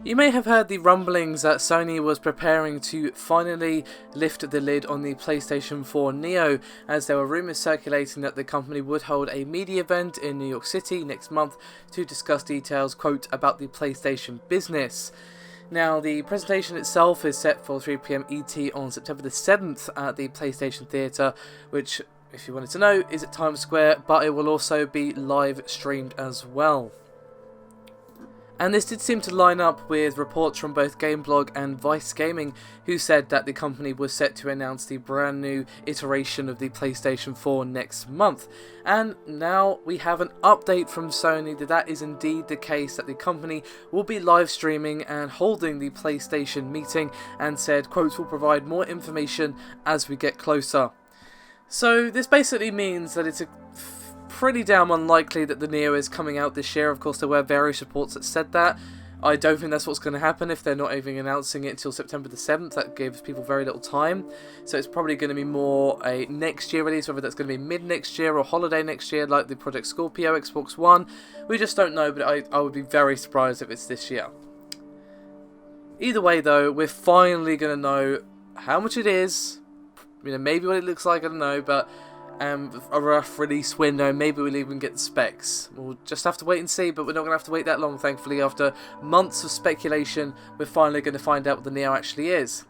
You may have heard the rumblings that Sony was preparing to finally lift the lid on the PlayStation 4 Neo, as there were rumours circulating that the company would hold a media event in New York City next month to discuss details, quote, about the PlayStation business. Now, the presentation itself is set for 3 PM ET on September the 7th at the PlayStation Theatre, which, if you wanted to know, is at Times Square, but it will also be live streamed as well. And this did seem to line up with reports from both Gameblog and Vice Gaming, who said that the company was set to announce the brand new iteration of the PlayStation 4 next month. And now we have an update from Sony that is indeed the case, that the company will be live streaming and holding the PlayStation meeting, and said, quote, "We'll provide more information as we get closer." So this basically means that it's pretty damn unlikely that the Neo is coming out this year. Of course, there were various reports that said that. I don't think that's what's going to happen if they're not even announcing it until September the 7th. That gives people very little time. So it's probably going to be more a next year release, whether that's going to be mid next year or holiday next year, like the Project Scorpio Xbox One. We just don't know, but I would be very surprised if it's this year. Either way, though, we're finally going to know how much it is. You know, maybe what it looks like, I don't know, but a rough release window. Maybe we'll even get the specs. We'll just have to wait and see, but we're not going to have to wait that long, thankfully. After months of speculation, we're finally going to find out what the Neo actually is.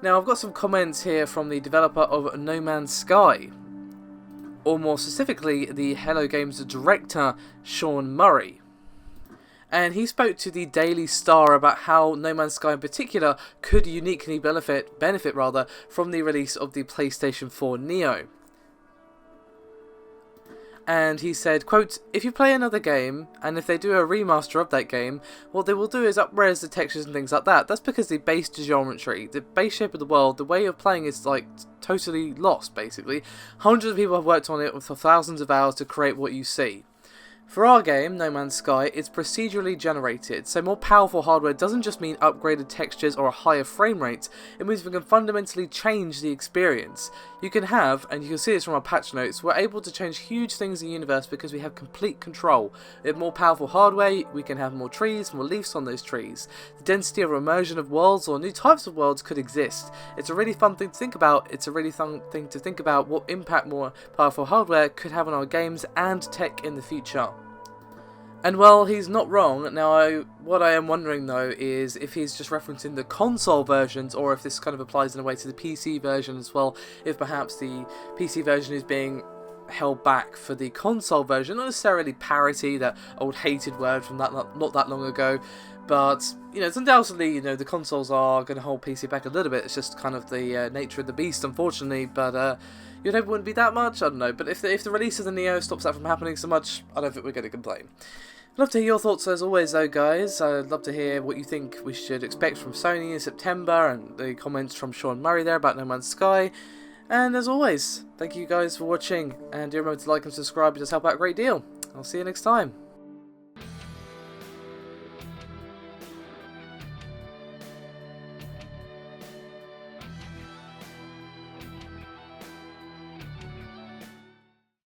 Now, I've got some comments here from the developer of No Man's Sky, or more specifically, the Hello Games director, Sean Murray. And he spoke to the Daily Star about how No Man's Sky in particular could uniquely benefit from the release of the PlayStation 4 Neo. And he said, quote, "If you play another game, and if they do a remaster of that game, what they will do is up-res the textures and things like that. That's because the base geometry, the base shape of the world, the way of playing is like totally lost, basically. Hundreds of people have worked on it for thousands of hours to create what you see. For our game, No Man's Sky, it's procedurally generated, so more powerful hardware doesn't just mean upgraded textures or a higher frame rate, it means we can fundamentally change the experience. You can have, and you can see this from our patch notes, we're able to change huge things in the universe because we have complete control. With more powerful hardware, we can have more trees, more leaves on those trees. The density of immersion of worlds or new types of worlds could exist. It's a really fun thing to think about. It's a really fun thing to think about what impact more powerful hardware could have on our games and tech in the future." And well, he's not wrong. Now, what I am wondering though is if he's just referencing the console versions, or if this kind of applies in a way to the PC version as well, if perhaps the PC version is being held back for the console version, not necessarily parity, that old hated word from not that long ago, but, you know, it's undoubtedly, you know, the consoles are going to hold PC back a little bit. It's just kind of the nature of the beast, unfortunately, but you'd hope it wouldn't be that much, I don't know, but if the release of the Neo stops that from happening so much, I don't think we're going to complain. I'd love to hear your thoughts as always though, guys. I'd love to hear what you think we should expect from Sony in September, and the comments from Sean Murray there about No Man's Sky. And as always, thank you guys for watching, and do remember to like and subscribe, it does help out a great deal. I'll see you next time.